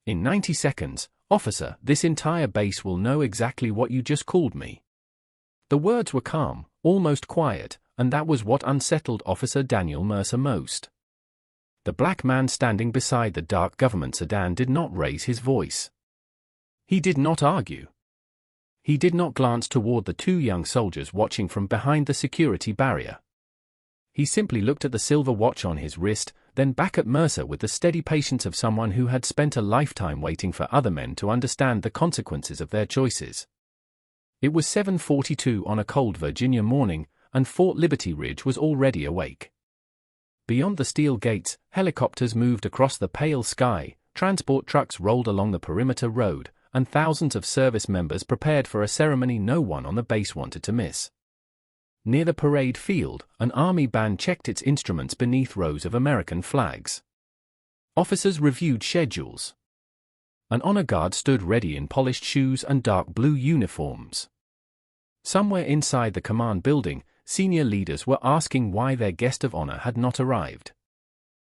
In 90 seconds, officer, this entire base will know exactly what you just called me. The words were calm, almost quiet, and that was what unsettled Officer Daniel Mercer most. The black man standing beside the dark government sedan did not raise his voice. He did not argue. He did not glance toward the two young soldiers watching from behind the security barrier. He simply looked at the silver watch on his wrist, then back at Mercer with the steady patience of someone who had spent a lifetime waiting for other men to understand the consequences of their choices. It was 7:42 on a cold Virginia morning, and Fort Liberty Ridge was already awake. Beyond the steel gates, helicopters moved across the pale sky, transport trucks rolled along the perimeter road, and thousands of service members prepared for a ceremony no one on the base wanted to miss. Near the parade field, an army band checked its instruments beneath rows of American flags. Officers reviewed schedules. An honor guard stood ready in polished shoes and dark blue uniforms. Somewhere inside the command building, senior leaders were asking why their guest of honor had not arrived.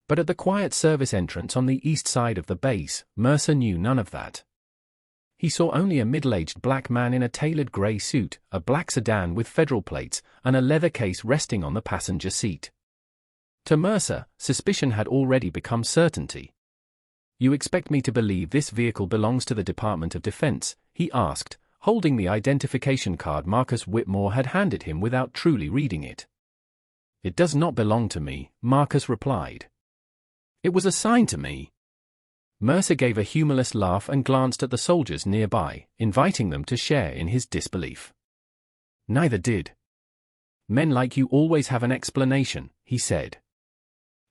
But at the quiet service entrance on the east side of the base, Mercer knew none of that. He saw only a middle-aged black man in a tailored gray suit, a black sedan with federal plates, and a leather case resting on the passenger seat. To Mercer, suspicion had already become certainty. "You expect me to believe this vehicle belongs to the Department of Defense?" he asked, holding the identification card Marcus Whitmore had handed him without truly reading it. "It does not belong to me," Marcus replied. "It was assigned to me." Mercer gave a humorless laugh and glanced at the soldiers nearby, inviting them to share in his disbelief. Neither did. "Men like you always have an explanation," he said.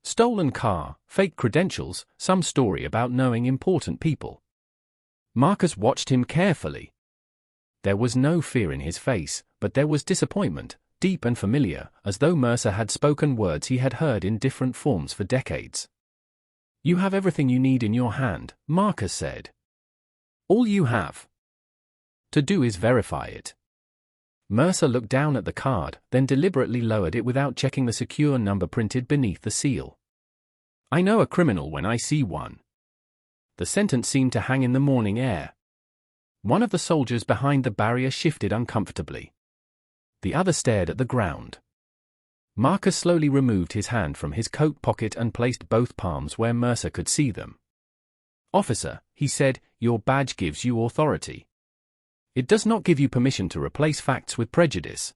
"Stolen car, fake credentials, some story about knowing important people." Marcus watched him carefully. There was no fear in his face, but there was disappointment, deep and familiar, as though Mercer had spoken words he had heard in different forms for decades. "You have everything you need in your hand," Marcus said. "All you have to do is verify it." Mercer looked down at the card, then deliberately lowered it without checking the secure number printed beneath the seal. "I know a criminal when I see one." The sentence seemed to hang in the morning air. One of the soldiers behind the barrier shifted uncomfortably. The other stared at the ground. Marcus slowly removed his hand from his coat pocket and placed both palms where Mercer could see them. "Officer," he said, "your badge gives you authority. It does not give you permission to replace facts with prejudice."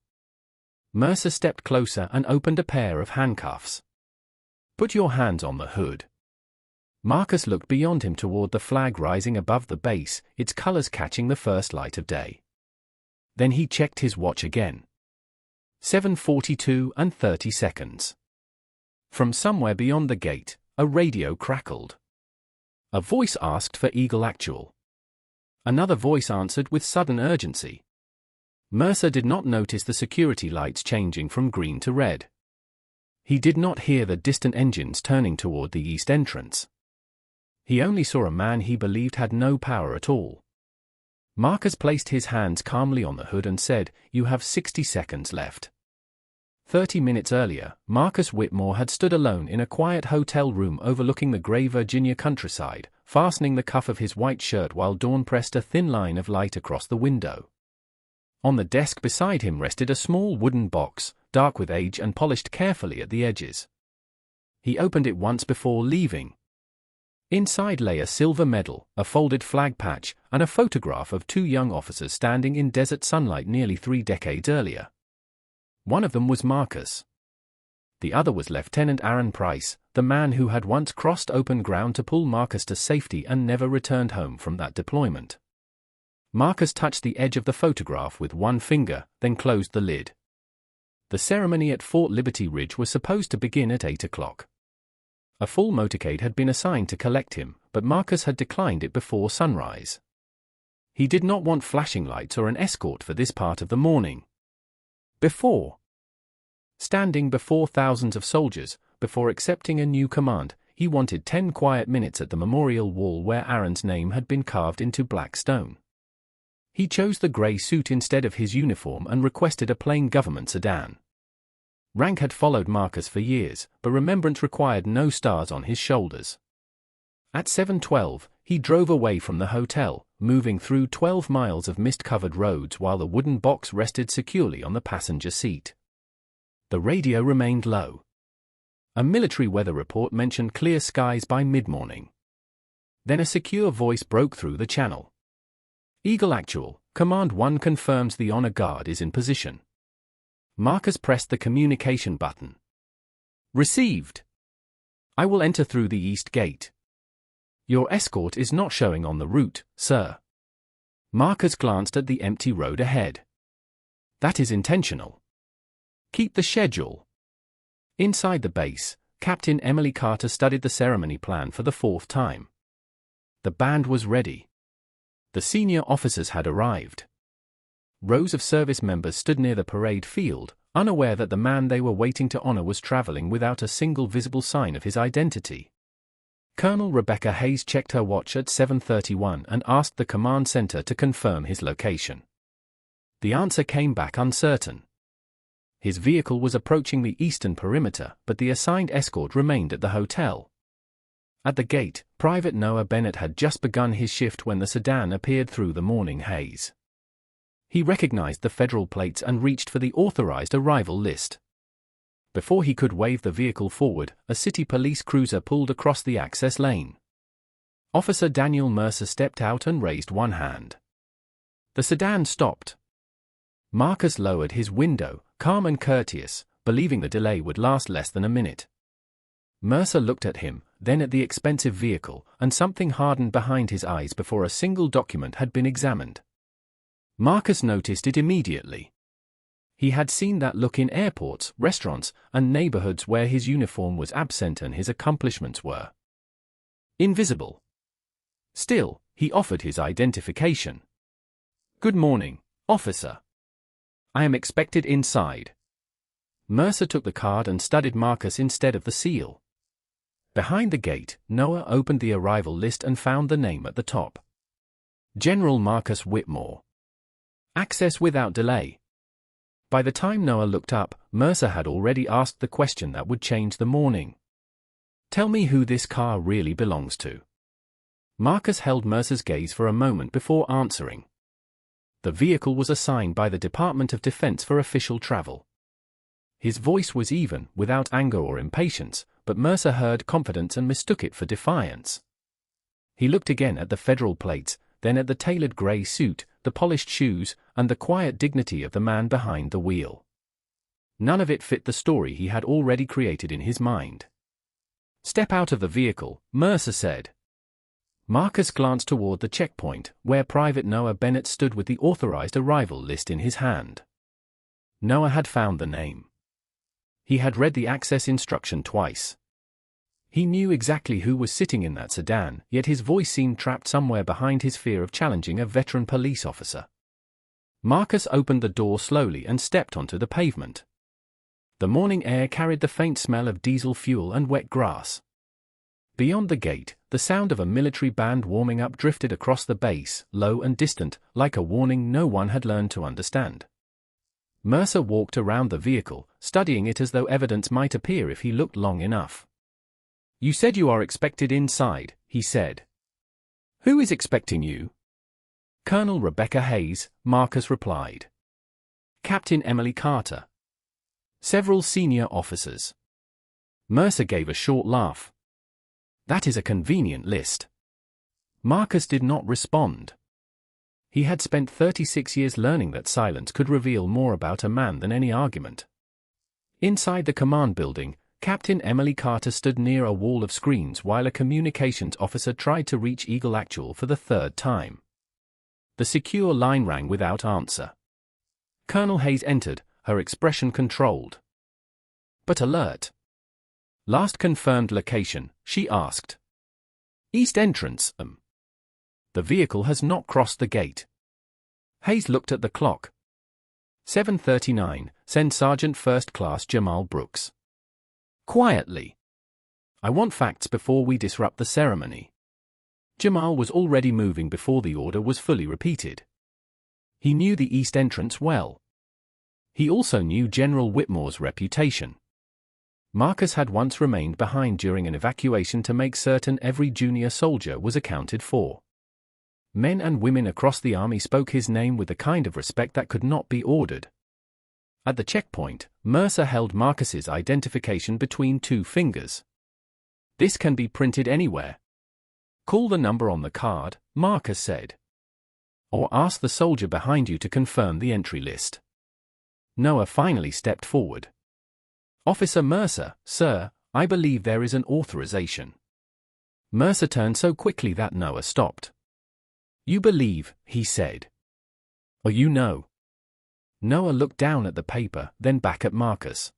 Mercer stepped closer and opened a pair of handcuffs. "Put your hands on the hood." Marcus looked beyond him toward the flag rising above the base, its colors catching the first light of day. Then he checked his watch again. 7:42 and 30 seconds. From somewhere beyond the gate, a radio crackled. A voice asked for Eagle Actual. Another voice answered with sudden urgency. Mercer did not notice the security lights changing from green to red. He did not hear the distant engines turning toward the east entrance. He only saw a man he believed had no power at all. Marcus placed his hands calmly on the hood and said, "You have 60 seconds left." 30 minutes earlier, Marcus Whitmore had stood alone in a quiet hotel room overlooking the gray Virginia countryside, fastening the cuff of his white shirt while dawn pressed a thin line of light across the window. On the desk beside him rested a small wooden box, dark with age and polished carefully at the edges. He opened it once before leaving. Inside lay a silver medal, a folded flag patch, and a photograph of two young officers standing in desert sunlight nearly 3 decades earlier. One of them was Marcus. The other was Lieutenant Aaron Price, the man who had once crossed open ground to pull Marcus to safety and never returned home from that deployment. Marcus touched the edge of the photograph with one finger, then closed the lid. The ceremony at Fort Liberty Ridge was supposed to begin at 8 o'clock. A full motorcade had been assigned to collect him, but Marcus had declined it before sunrise. He did not want flashing lights or an escort for this part of the morning. Standing before thousands of soldiers, before accepting a new command, he wanted 10 quiet minutes at the memorial wall where Aaron's name had been carved into black stone. He chose the gray suit instead of his uniform and requested a plain government sedan. Rank had followed Marcus for years, but remembrance required no stars on his shoulders. At 7:12, he drove away from the hotel, moving through 12 miles of mist-covered roads while the wooden box rested securely on the passenger seat. The radio remained low. A military weather report mentioned clear skies by mid-morning. Then a secure voice broke through the channel. Eagle Actual, Command 1 confirms the honor guard is in position. Marcus pressed the communication button. Received. I will enter through the east gate. Your escort is not showing on the route, sir. Marcus glanced at the empty road ahead. That is intentional. Keep the schedule. Inside the base, Captain Emily Carter studied the ceremony plan for the 4th time. The band was ready. The senior officers had arrived. Rows of service members stood near the parade field, unaware that the man they were waiting to honor was traveling without a single visible sign of his identity. Colonel Rebecca Hayes checked her watch at 7:31 and asked the command center to confirm his location. The answer came back uncertain. His vehicle was approaching the eastern perimeter, but the assigned escort remained at the hotel. At the gate, Private Noah Bennett had just begun his shift when the sedan appeared through the morning haze. He recognized the federal plates and reached for the authorized arrival list. Before he could wave the vehicle forward, a city police cruiser pulled across the access lane. Officer Daniel Mercer stepped out and raised one hand. The sedan stopped. Marcus lowered his window, calm and courteous, believing the delay would last less than a minute. Mercer looked at him, then at the expensive vehicle, and something hardened behind his eyes before a single document had been examined. Marcus noticed it immediately. He had seen that look in airports, restaurants, and neighborhoods where his uniform was absent and his accomplishments were invisible. Still, he offered his identification. "Good morning, officer. I am expected inside." Mercer took the card and studied Marcus instead of the seal. Behind the gate, Noah opened the arrival list and found the name at the top. General Marcus Whitmore. Access without delay. By the time Noah looked up, Mercer had already asked the question that would change the morning. "Tell me who this car really belongs to." Marcus held Mercer's gaze for a moment before answering. The vehicle was assigned by the Department of Defense for official travel. His voice was even, without anger or impatience, but Mercer heard confidence and mistook it for defiance. He looked again at the federal plates, then at the tailored gray suit, the polished shoes, and the quiet dignity of the man behind the wheel. None of it fit the story he had already created in his mind. "Step out of the vehicle," Mercer said. Marcus glanced toward the checkpoint, where Private Noah Bennett stood with the authorized arrival list in his hand. Noah had found the name. He had read the access instruction twice. He knew exactly who was sitting in that sedan, yet his voice seemed trapped somewhere behind his fear of challenging a veteran police officer. Marcus opened the door slowly and stepped onto the pavement. The morning air carried the faint smell of diesel fuel and wet grass. Beyond the gate, the sound of a military band warming up drifted across the base, low and distant, like a warning no one had learned to understand. Mercer walked around the vehicle, studying it as though evidence might appear if he looked long enough. "You said you are expected inside," he said. "Who is expecting you?" "Colonel Rebecca Hayes," Marcus replied. "Captain Emily Carter." "Several senior officers." Mercer gave a short laugh. "That is a convenient list." Marcus did not respond. He had spent 36 years learning that silence could reveal more about a man than any argument. Inside the command building, Captain Emily Carter stood near a wall of screens while a communications officer tried to reach Eagle Actual for the 3rd time. The secure line rang without answer. Colonel Hayes entered, her expression controlled, but alert. "Last confirmed location," she asked. "East entrance, The vehicle has not crossed the gate." Hayes looked at the clock. 7:39, send Sergeant First Class Jamal Brooks. Quietly. "I want facts before we disrupt the ceremony." Jamal was already moving before the order was fully repeated. He knew the east entrance well. He also knew General Whitmore's reputation. Marcus had once remained behind during an evacuation to make certain every junior soldier was accounted for. Men and women across the army spoke his name with the kind of respect that could not be ordered. At the checkpoint, Mercer held Marcus's identification between 2 fingers. "This can be printed anywhere. Call the number on the card," Marcus said. "Or ask the soldier behind you to confirm the entry list." Noah finally stepped forward. "Officer Mercer, sir, I believe there is an authorization." Mercer turned so quickly that Noah stopped. "You believe," he said. "Or you know." Noah looked down at the paper, then back at Marcus.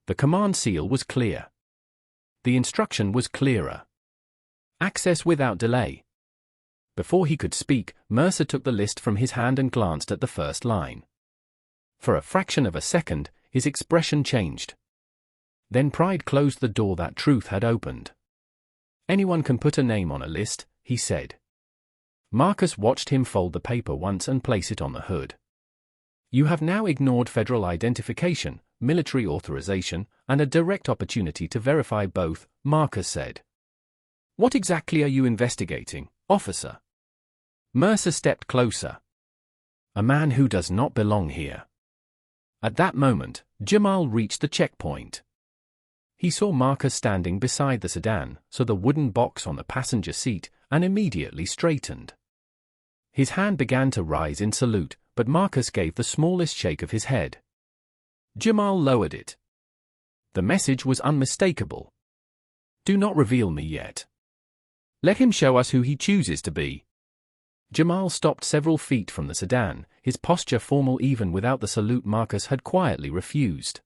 The command seal was clear. The instruction was clearer. Access without delay. Before he could speak, Mercer took the list from his hand and glanced at the first line. For a fraction of a second, his expression changed. Then pride closed the door that truth had opened. "Anyone can put a name on a list," he said. Marcus watched him fold the paper once and place it on the hood. "You have now ignored federal identification, military authorization, and a direct opportunity to verify both," Marcus said. "What exactly are you investigating, officer?" Mercer stepped closer. "A man who does not belong here." At that moment, Jamal reached the checkpoint. He saw Marcus standing beside the sedan, so the wooden box on the passenger seat, and immediately straightened. His hand began to rise in salute, but Marcus gave the smallest shake of his head. Jamal lowered it. The message was unmistakable. "Do not reveal me yet. Let him show us who he chooses to be." Jamal stopped several feet from the sedan, his posture formal even without the salute Marcus had quietly refused.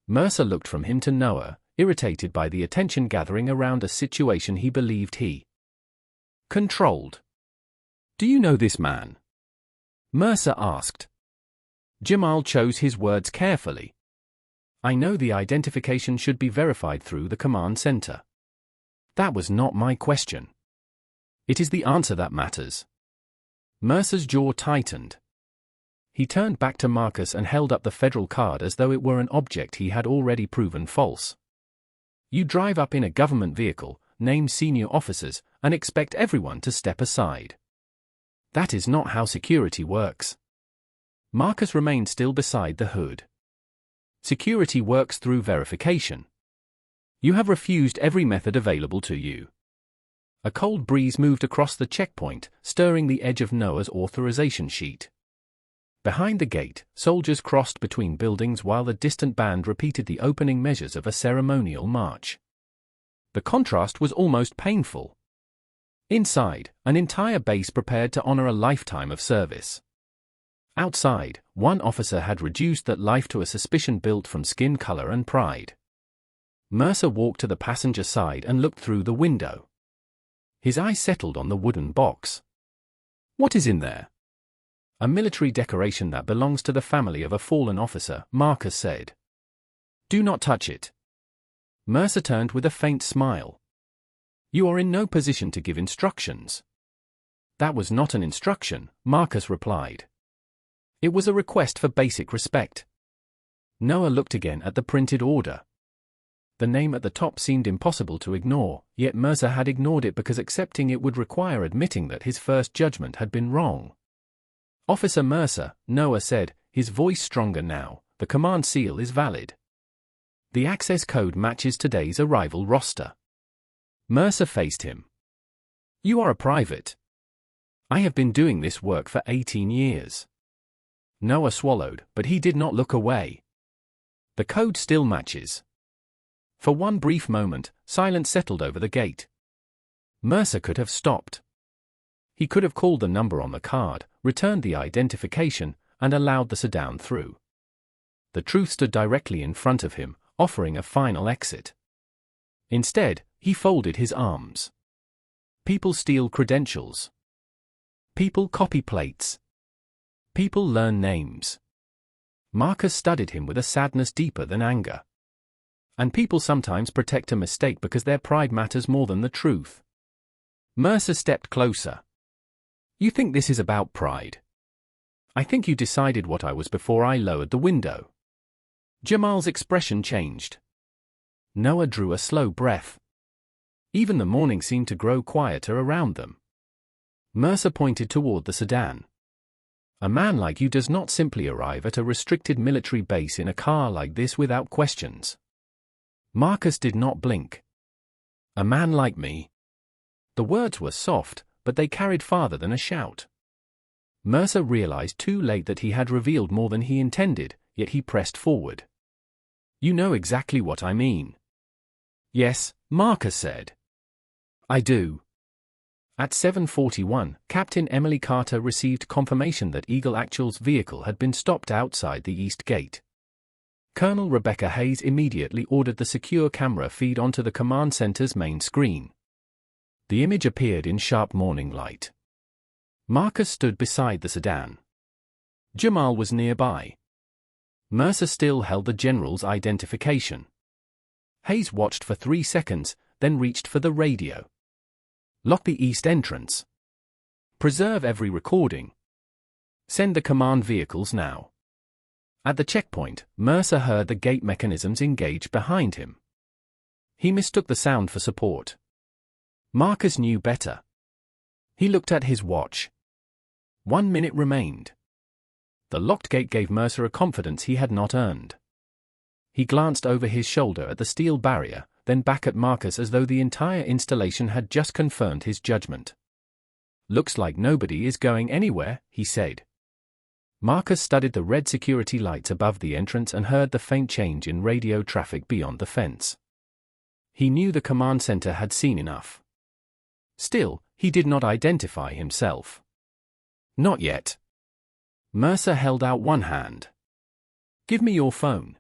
Mercer looked from him to Noah, irritated by the attention gathering around a situation he believed he controlled. "Do you know this man?" Mercer asked. Jamal chose his words carefully. "I know the identification should be verified through the command center." "That was not my question. It is the answer that matters." Mercer's jaw tightened. He turned back to Marcus and held up the federal card as though it were an object he had already proven false. "You drive up in a government vehicle, name senior officers, and expect everyone to step aside. That is not how security works." Marcus remained still beside the hood. "Security works through verification. You have refused every method available to you." A cold breeze moved across the checkpoint, stirring the edge of Noah's authorization sheet. Behind the gate, soldiers crossed between buildings while the distant band repeated the opening measures of a ceremonial march. The contrast was almost painful. Inside, an entire base prepared to honor a lifetime of service. Outside, one officer had reduced that life to a suspicion built from skin color and pride. Mercer walked to the passenger side and looked through the window. His eye settled on the wooden box. "What is in there?" "A military decoration that belongs to the family of a fallen officer," Marcus said. "Do not touch it." Mercer turned with a faint smile. "You are in no position to give instructions." "That was not an instruction," Marcus replied. "It was a request for basic respect." Noah looked again at the printed order. The name at the top seemed impossible to ignore, yet Mercer had ignored it because accepting it would require admitting that his first judgment had been wrong. "Officer Mercer," Noah said, his voice stronger now, "the command seal is valid. The access code matches today's arrival roster." Mercer faced him. "You are a private. I have been doing this work for 18 years. Noah swallowed, but he did not look away. "The code still matches." For one brief moment, silence settled over the gate. Mercer could have stopped. He could have called the number on the card, returned the identification, and allowed the sedan through. The truth stood directly in front of him, offering a final exit. Instead, he folded his arms. People steal credentials. People copy plates. People learn names. Marcus studied him with a sadness deeper than anger. And people sometimes protect a mistake because their pride matters more than the truth. Mercer stepped closer. "You think this is about pride? I think you decided what I was before I lowered the window." Jamal's expression changed. Noah drew a slow breath. Even the morning seemed to grow quieter around them. Mercer pointed toward the sedan. A man like you does not simply arrive at a restricted military base in a car like this without questions. Marcus did not blink. A man like me. The words were soft, but they carried farther than a shout. Mercer realized too late that he had revealed more than he intended, yet he pressed forward. You know exactly what I mean. Yes, Marcus said. I do. At 7:41, Captain Emily Carter received confirmation that Eagle Actual's vehicle had been stopped outside the East Gate. Colonel Rebecca Hayes immediately ordered the secure camera feed onto the command center's main screen. The image appeared in sharp morning light. Marcus stood beside the sedan. Jamal was nearby. Mercer still held the general's identification. Hayes watched for 3 seconds, then reached for the radio. Lock the east entrance. Preserve every recording. Send the command vehicles now. At the checkpoint, Mercer heard the gate mechanisms engage behind him. He mistook the sound for support. Marcus knew better. He looked at his watch. 1 minute remained. The locked gate gave Mercer a confidence he had not earned. He glanced over his shoulder at the steel barrier, then back at Marcus as though the entire installation had just confirmed his judgment. Looks like nobody is going anywhere, he said. Marcus studied the red security lights above the entrance and heard the faint change in radio traffic beyond the fence. He knew the command center had seen enough. Still, he did not identify himself. Not yet. Mercer held out one hand. Give me your phone.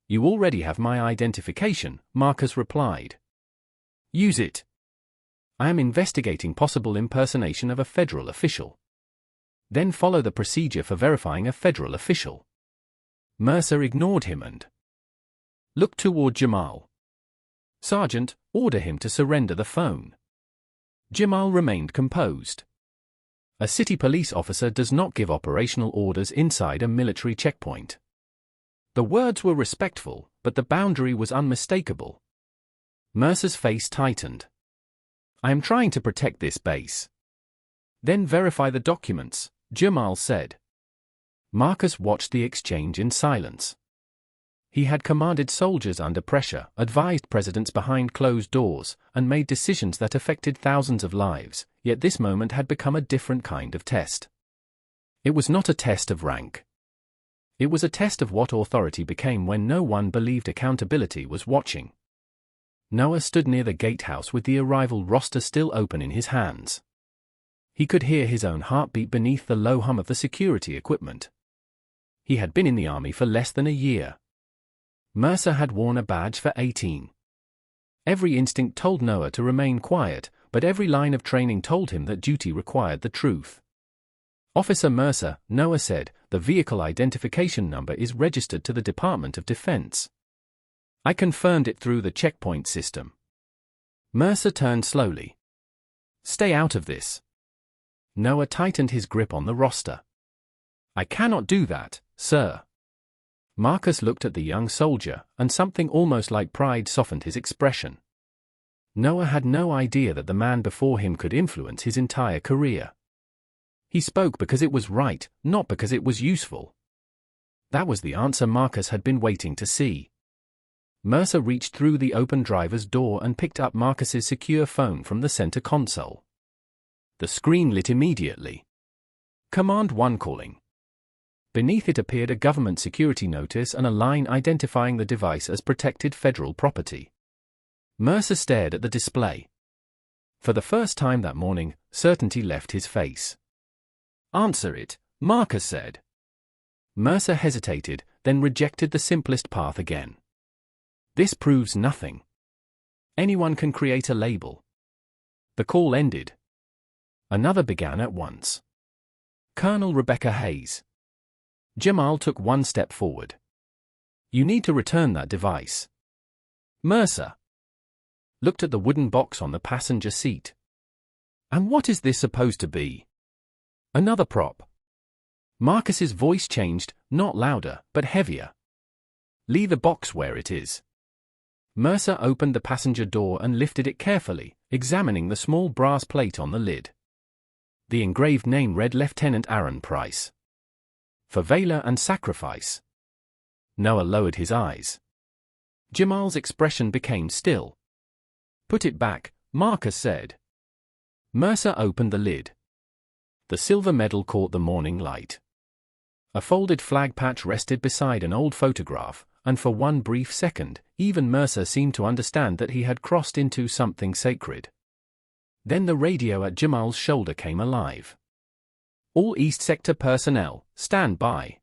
You already have my identification, Marcus replied. Use it. I am investigating possible impersonation of a federal official. Then follow the procedure for verifying a federal official. Mercer ignored him and looked toward Jamal. Sergeant, order him to surrender the phone. Jamal remained composed. A city police officer does not give operational orders inside a military checkpoint. The words were respectful, but the boundary was unmistakable. Mercer's face tightened. I am trying to protect this base. Then verify the documents, Jamal said. Marcus watched the exchange in silence. He had commanded soldiers under pressure, advised presidents behind closed doors, and made decisions that affected thousands of lives, yet this moment had become a different kind of test. It was not a test of rank. It was a test of what authority became when no one believed accountability was watching. Noah stood near the gatehouse with the arrival roster still open in his hands. He could hear his own heartbeat beneath the low hum of the security equipment. He had been in the army for less than a year. Mercer had worn a badge for 18. Every instinct told Noah to remain quiet, but every line of training told him that duty required the truth. Officer Mercer, Noah said, the vehicle identification number is registered to the Department of Defense. I confirmed it through the checkpoint system. Mercer turned slowly. Stay out of this. Noah tightened his grip on the roster. I cannot do that, sir. Marcus looked at the young soldier, and something almost like pride softened his expression. Noah had no idea that the man before him could influence his entire career. He spoke because it was right, not because it was useful. That was the answer Marcus had been waiting to see. Mercer reached through the open driver's door and picked up Marcus's secure phone from the center console. The screen lit immediately. Command 1 calling. Beneath it appeared a government security notice and a line identifying the device as protected federal property. Mercer stared at the display. For the first time that morning, certainty left his face. Answer it, Marcus said. Mercer hesitated, then rejected the simplest path again. This proves nothing. Anyone can create a label. The call ended. Another began at once. Colonel Rebecca Hayes. Jamal took one step forward. You need to return that device. Mercer looked at the wooden box on the passenger seat. And what is this supposed to be? Another prop. Marcus's voice changed, not louder, but heavier. Leave the box where it is. Mercer opened the passenger door and lifted it carefully, examining the small brass plate on the lid. The engraved name read Lieutenant Aaron Price. For valor and sacrifice. Noah lowered his eyes. Jamal's expression became still. Put it back, Marcus said. Mercer opened the lid. The silver medal caught the morning light. A folded flag patch rested beside an old photograph, and for one brief second, even Mercer seemed to understand that he had crossed into something sacred. Then the radio at Jamal's shoulder came alive. All East Sector personnel, stand by.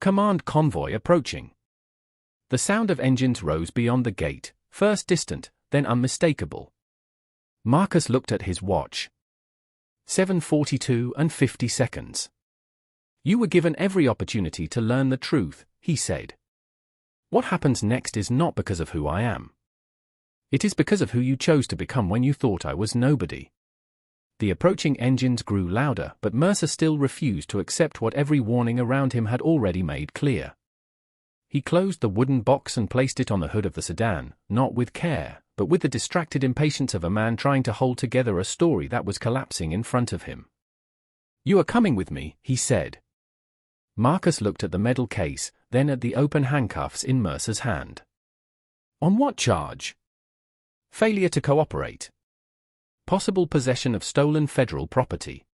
Command convoy approaching. The sound of engines rose beyond the gate, first distant, then unmistakable. Marcus looked at his watch. 7:42 and 50 seconds. You were given every opportunity to learn the truth, he said. What happens next is not because of who I am. It is because of who you chose to become when you thought I was nobody. The approaching engines grew louder, but Mercer still refused to accept what every warning around him had already made clear. He closed the wooden box and placed it on the hood of the sedan, not with care, but with the distracted impatience of a man trying to hold together a story that was collapsing in front of him. You are coming with me, he said. Marcus looked at the medal case, then at the open handcuffs in Mercer's hand. On what charge? Failure to cooperate. Possible possession of stolen federal property.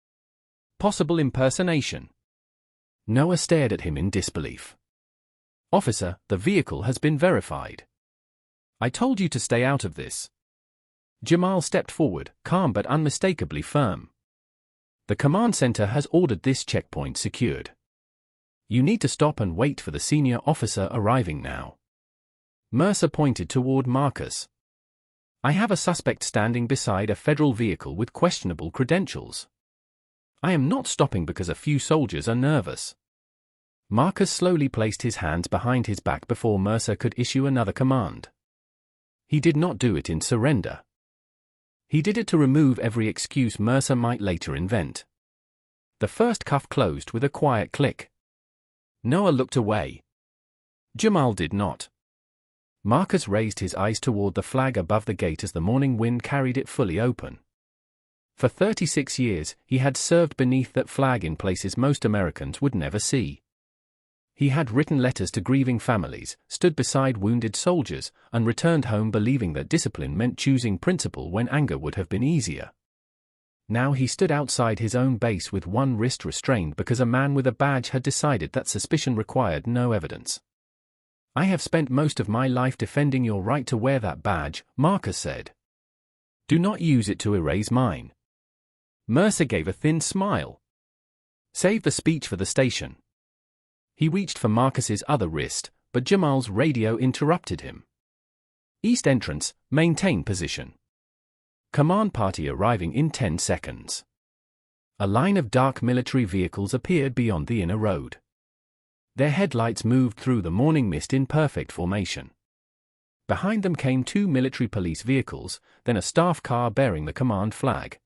Possible impersonation. Noah stared at him in disbelief. Officer, the vehicle has been verified. I told you to stay out of this. Jamal stepped forward, calm but unmistakably firm. The command center has ordered this checkpoint secured. You need to stop and wait for the senior officer arriving now. Mercer pointed toward Marcus. I have a suspect standing beside a federal vehicle with questionable credentials. I am not stopping because a few soldiers are nervous. Marcus slowly placed his hands behind his back before Mercer could issue another command. He did not do it in surrender. He did it to remove every excuse Mercer might later invent. The first cuff closed with a quiet click. Noah looked away. Jamal did not. Marcus raised his eyes toward the flag above the gate as the morning wind carried it fully open. For 36 years, he had served beneath that flag in places most Americans would never see. He had written letters to grieving families, stood beside wounded soldiers, and returned home believing that discipline meant choosing principle when anger would have been easier. Now he stood outside his own base with one wrist restrained because a man with a badge had decided that suspicion required no evidence. I have spent most of my life defending your right to wear that badge, Marcus said. Do not use it to erase mine. Mercer gave a thin smile. Save the speech for the station. He reached for Marcus's other wrist, but Jamal's radio interrupted him. East entrance, maintain position. Command party arriving in 10 seconds. A line of dark military vehicles appeared beyond the inner road. Their headlights moved through the morning mist in perfect formation. Behind them came 2 military police vehicles, then a staff car bearing the command flag.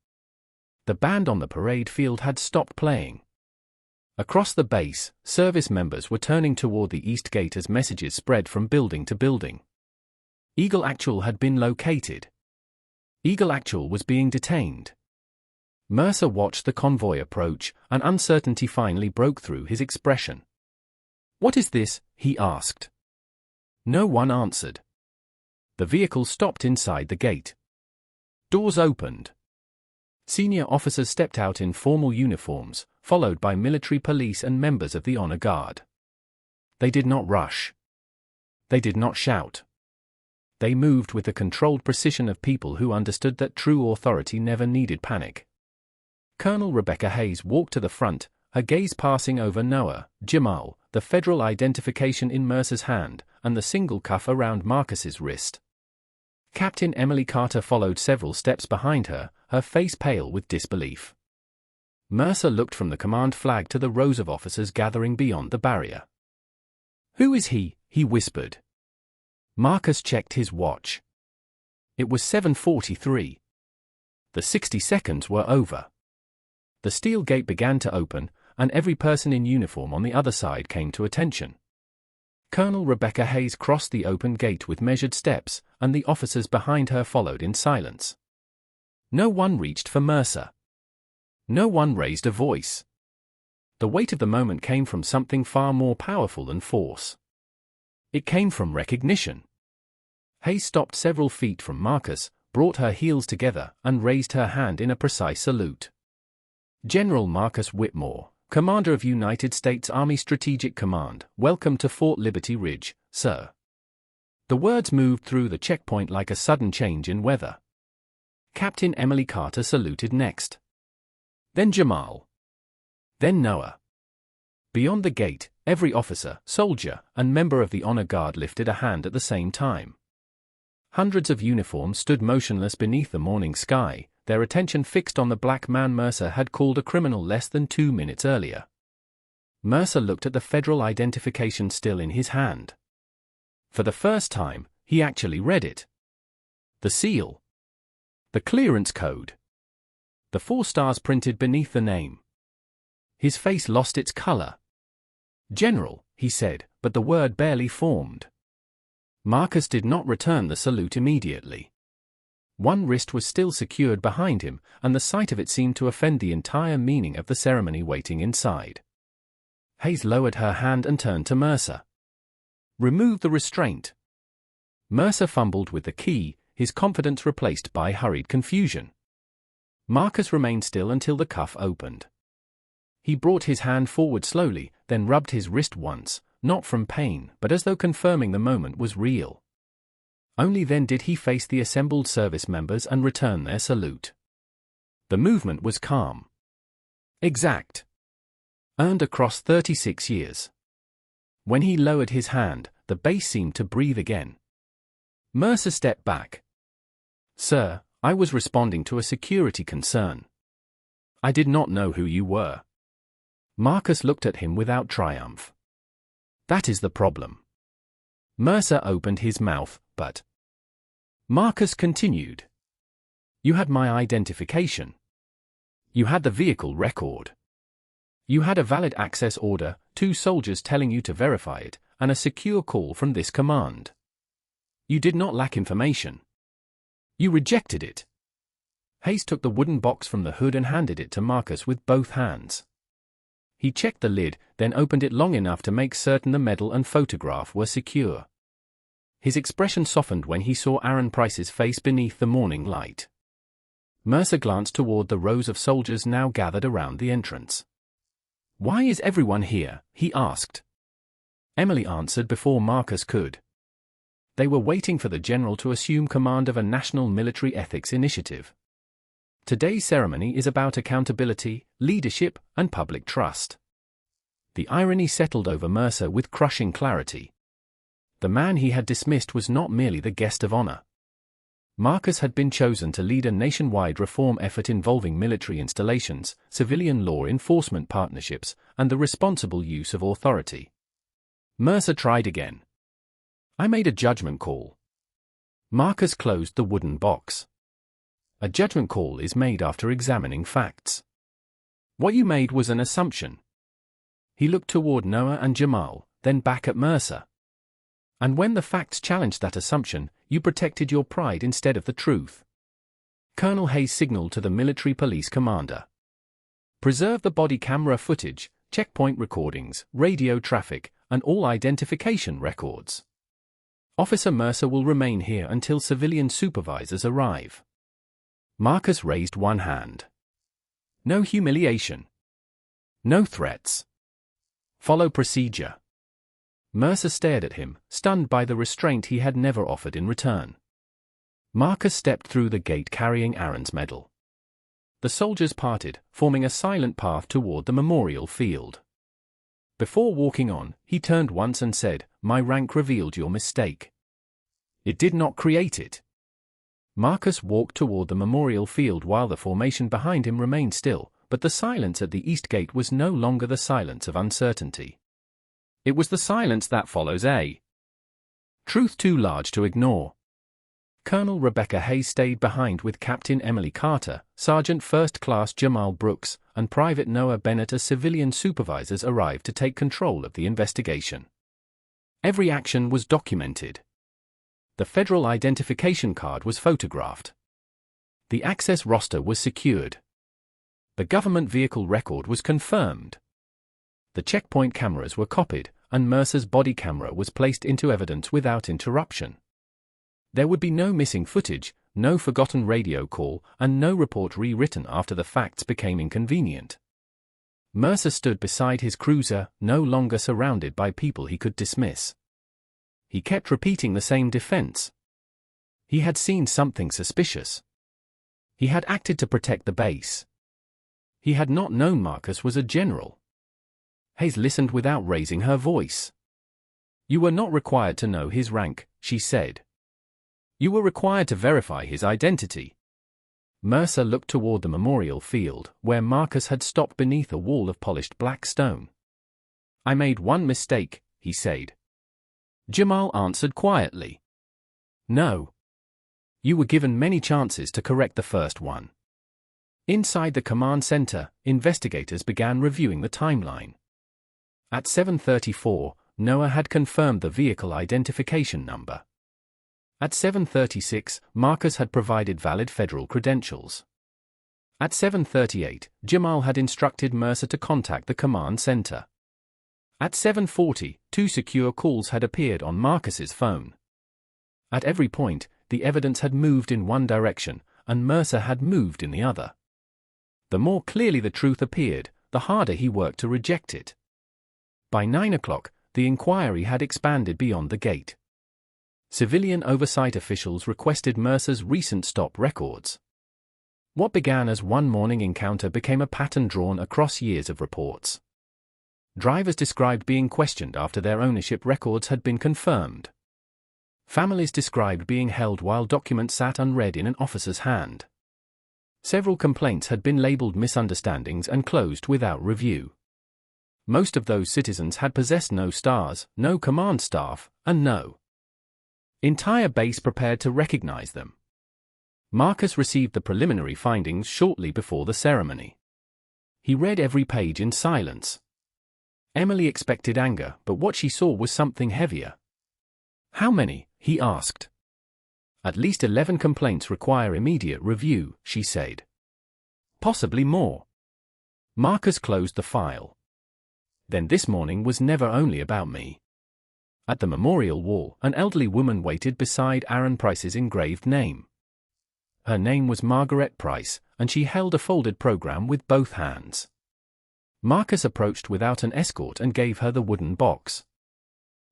The band on the parade field had stopped playing. Across the base, service members were turning toward the east gate as messages spread from building to building. Eagle Actual had been located. Eagle Actual was being detained. Mercer watched the convoy approach, and uncertainty finally broke through his expression. What is this? He asked. No one answered. The vehicle stopped inside the gate. Doors opened. Senior officers stepped out in formal uniforms, followed by military police and members of the honor guard. They did not rush. They did not shout. They moved with the controlled precision of people who understood that true authority never needed panic. Colonel Rebecca Hayes walked to the front, her gaze passing over Noah, Jamal, the federal identification in Mercer's hand, and the single cuff around Marcus's wrist. Captain Emily Carter followed several steps behind her, her face pale with disbelief. Mercer looked from the command flag to the rows of officers gathering beyond the barrier. Who is he? He whispered. Marcus checked his watch. It was 7:43. The 60 seconds were over. The steel gate began to open, and every person in uniform on the other side came to attention. Colonel Rebecca Hayes crossed the open gate with measured steps, and the officers behind her followed in silence. No one reached for Mercer. No one raised a voice. The weight of the moment came from something far more powerful than force. It came from recognition. Hayes stopped several feet from Marcus, brought her heels together, and raised her hand in a precise salute. "General Marcus Whitmore, Commander of United States Army Strategic Command, welcome to Fort Liberty Ridge, sir." The words moved through the checkpoint like a sudden change in weather. Captain Emily Carter saluted next. Then Jamal. Then Noah. Beyond the gate, every officer, soldier, and member of the honor guard lifted a hand at the same time. Hundreds of uniforms stood motionless beneath the morning sky, their attention fixed on the black man Mercer had called a criminal less than 2 minutes earlier. Mercer looked at the federal identification still in his hand. For the first time, he actually read it. The seal. The clearance code. The 4 stars printed beneath the name. His face lost its color. "General," he said, but the word barely formed. Marcus did not return the salute immediately. One wrist was still secured behind him, and the sight of it seemed to offend the entire meaning of the ceremony waiting inside. Hayes lowered her hand and turned to Mercer. "Remove the restraint." Mercer fumbled with the key, his confidence replaced by hurried confusion. Marcus remained still until the cuff opened. He brought his hand forward slowly, then rubbed his wrist once, not from pain, but as though confirming the moment was real. Only then did he face the assembled service members and return their salute. The movement was calm. Exact. Earned across 36 years. When he lowered his hand, the base seemed to breathe again. Mercer stepped back. "Sir, I was responding to a security concern. I did not know who you were." Marcus looked at him without triumph. "That is the problem." Mercer opened his mouth, but Marcus continued. "You had my identification. You had the vehicle record. You had a valid access order, 2 soldiers telling you to verify it, and a secure call from this command. You did not lack information. You rejected it." Hayes took the wooden box from the hood and handed it to Marcus with both hands. He checked the lid, then opened it long enough to make certain the medal and photograph were secure. His expression softened when he saw Aaron Price's face beneath the morning light. Mercer glanced toward the rows of soldiers now gathered around the entrance. "Why is everyone here?" he asked. Emily answered before Marcus could. They were waiting for the general to assume command of a national military ethics initiative. Today's ceremony is about accountability, leadership, and public trust. The irony settled over Mercer with crushing clarity. The man he had dismissed was not merely the guest of honor. Marcus had been chosen to lead a nationwide reform effort involving military installations, civilian law enforcement partnerships, and the responsible use of authority. Mercer tried again. "I made a judgment call." Marcus closed the wooden box. A judgment call is made after examining facts. What you made was an assumption. He looked toward Noah and Jamal, then back at Mercer. And when the facts challenged that assumption, you protected your pride instead of the truth. Colonel Hayes signaled to the military police commander. "Preserve the body camera footage, checkpoint recordings, radio traffic, and all identification records. Officer Mercer will remain here until civilian supervisors arrive." Marcus raised one hand. "No humiliation. No threats. Follow procedure." Mercer stared at him, stunned by the restraint he had never offered in return. Marcus stepped through the gate carrying Aaron's medal. The soldiers parted, forming a silent path toward the memorial field. Before walking on, he turned once and said, "My rank revealed your mistake. It did not create it." Marcus walked toward the memorial field while the formation behind him remained still, but the silence at the east gate was no longer the silence of uncertainty. It was the silence that follows a truth too large to ignore. Colonel Rebecca Hayes stayed behind with Captain Emily Carter, Sergeant First Class Jamal Brooks, and Private Noah Bennett as civilian supervisors arrived to take control of the investigation. Every action was documented. The federal identification card was photographed. The access roster was secured. The government vehicle record was confirmed. The checkpoint cameras were copied, and Mercer's body camera was placed into evidence without interruption. There would be no missing footage, no forgotten radio call, and no report rewritten after the facts became inconvenient. Mercer stood beside his cruiser, no longer surrounded by people he could dismiss. He kept repeating the same defense. He had seen something suspicious. He had acted to protect the base. He had not known Marcus was a general. Hayes listened without raising her voice. "You were not required to know his rank," she said. "You were required to verify his identity." Mercer looked toward the memorial field, where Marcus had stopped beneath a wall of polished black stone. "I made one mistake," he said. Jamal answered quietly. "No. You were given many chances to correct the first one." Inside the command center, investigators began reviewing the timeline. At 7:34, Noah had confirmed the vehicle identification number. At 7:36, Marcus had provided valid federal credentials. At 7:38, Jamal had instructed Mercer to contact the command center. At 7:40, 2 secure calls had appeared on Marcus's phone. At every point, the evidence had moved in one direction, and Mercer had moved in the other. The more clearly the truth appeared, the harder he worked to reject it. By 9 o'clock, the inquiry had expanded beyond the gate. Civilian oversight officials requested Mercer's recent stop records. What began as one morning encounter became a pattern drawn across years of reports. Drivers described being questioned after their ownership records had been confirmed. Families described being held while documents sat unread in an officer's hand. Several complaints had been labeled misunderstandings and closed without review. Most of those citizens had possessed no stars, no command staff, and no entire base prepared to recognize them. Marcus received the preliminary findings shortly before the ceremony. He read every page in silence. Emily expected anger, but what she saw was something heavier. "How many?" he asked. "At least 11 complaints require immediate review," she said. "Possibly more." Marcus closed the file. "Then this morning was never only about me." At the memorial wall, an elderly woman waited beside Aaron Price's engraved name. Her name was Margaret Price, and she held a folded program with both hands. Marcus approached without an escort and gave her the wooden box.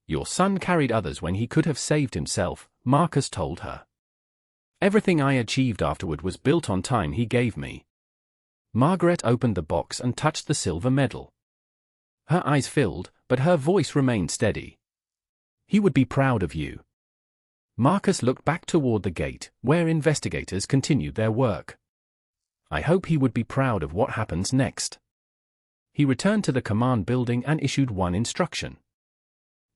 "Your son carried others when he could have saved himself," Marcus told her. "Everything I achieved afterward was built on time he gave me." Margaret opened the box and touched the silver medal. Her eyes filled, but her voice remained steady. "He would be proud of you." Marcus looked back toward the gate, where investigators continued their work. "I hope he would be proud of what happens next." He returned to the command building and issued one instruction.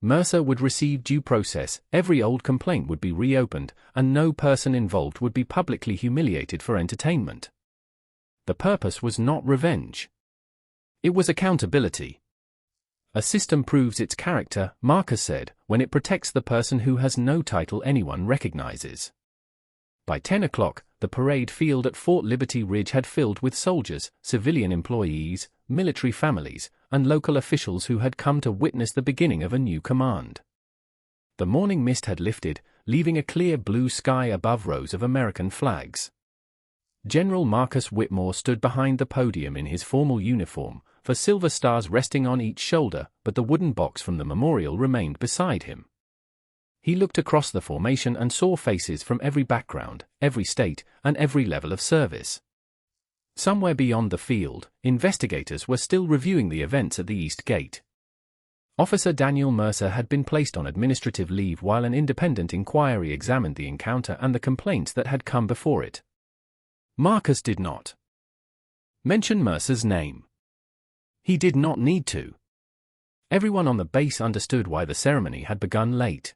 Mercer would receive due process, every old complaint would be reopened, and no person involved would be publicly humiliated for entertainment. The purpose was not revenge. It was accountability. "A system proves its character," Marcus said, "when it protects the person who has no title anyone recognizes." By 10 o'clock, the parade field at Fort Liberty Ridge had filled with soldiers, civilian employees, military families, and local officials who had come to witness the beginning of a new command. The morning mist had lifted, leaving a clear blue sky above rows of American flags. General Marcus Whitmore stood behind the podium in his formal uniform, for silver stars resting on each shoulder, but the wooden box from the memorial remained beside him. He looked across the formation and saw faces from every background, every state, and every level of service. Somewhere beyond the field, investigators were still reviewing the events at the East Gate. Officer Daniel Mercer had been placed on administrative leave while an independent inquiry examined the encounter and the complaints that had come before it. Marcus did not mention Mercer's name. He did not need to. Everyone on the base understood why the ceremony had begun late.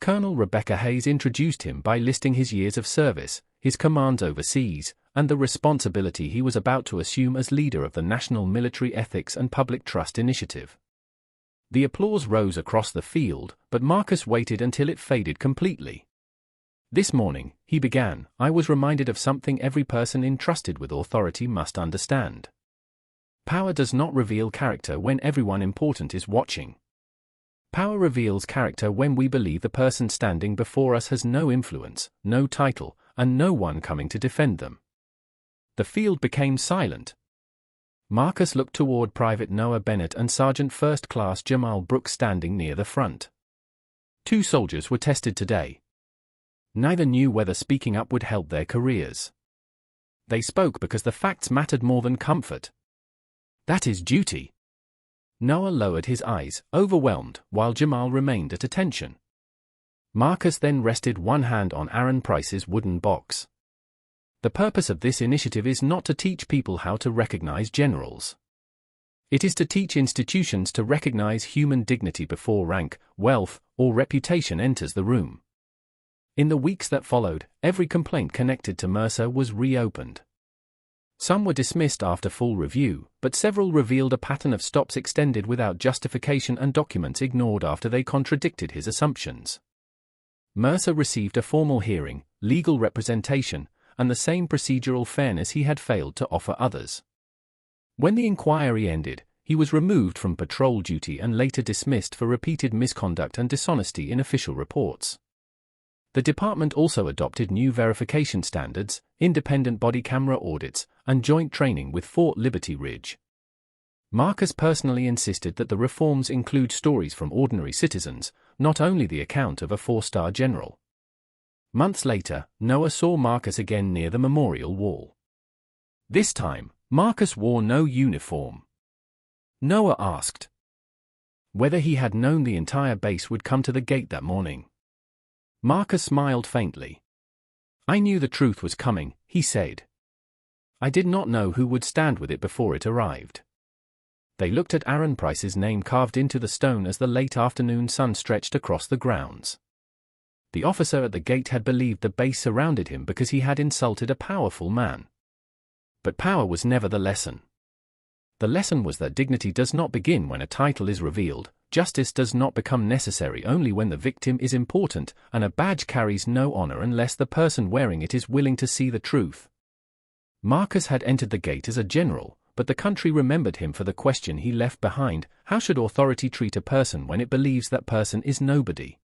Colonel Rebecca Hayes introduced him by listing his years of service, his commands overseas, and the responsibility he was about to assume as leader of the National Military Ethics and Public Trust Initiative. The applause rose across the field, but Marcus waited until it faded completely. This morning, he began, I was reminded of something every person entrusted with authority must understand. Power does not reveal character when everyone important is watching. Power reveals character when we believe the person standing before us has no influence, no title, and no one coming to defend them. The field became silent. Marcus looked toward Private Noah Bennett and Sergeant First Class Jamal Brooks standing near the front. 2 soldiers were tested today. Neither knew whether speaking up would help their careers. They spoke because the facts mattered more than comfort. That is duty. Noah lowered his eyes, overwhelmed, while Jamal remained at attention. Marcus then rested one hand on Aaron Price's wooden box. The purpose of this initiative is not to teach people how to recognize generals. It is to teach institutions to recognize human dignity before rank, wealth, or reputation enters the room. In the weeks that followed, every complaint connected to Mercer was reopened. Some were dismissed after full review, but several revealed a pattern of stops extended without justification and documents ignored after they contradicted his assumptions. Mercer received a formal hearing, legal representation, and the same procedural fairness he had failed to offer others. When the inquiry ended, he was removed from patrol duty and later dismissed for repeated misconduct and dishonesty in official reports. The department also adopted new verification standards, independent body camera audits, and joint training with Fort Liberty Ridge. Marcus personally insisted that the reforms include stories from ordinary citizens, not only the account of a 4-star general. Months later, Noah saw Marcus again near the memorial wall. This time, Marcus wore no uniform. Noah asked whether he had known the entire base would come to the gate that morning. Marcus smiled faintly. I knew the truth was coming, he said. I did not know who would stand with it before it arrived. They looked at Aaron Price's name carved into the stone as the late afternoon sun stretched across the grounds. The officer at the gate had believed the base surrounded him because he had insulted a powerful man. But power was never the lesson. The lesson was that dignity does not begin when a title is revealed, justice does not become necessary only when the victim is important, and a badge carries no honor unless the person wearing it is willing to see the truth. Marcus had entered the gate as a general, but the country remembered him for the question he left behind: how should authority treat a person when it believes that person is nobody?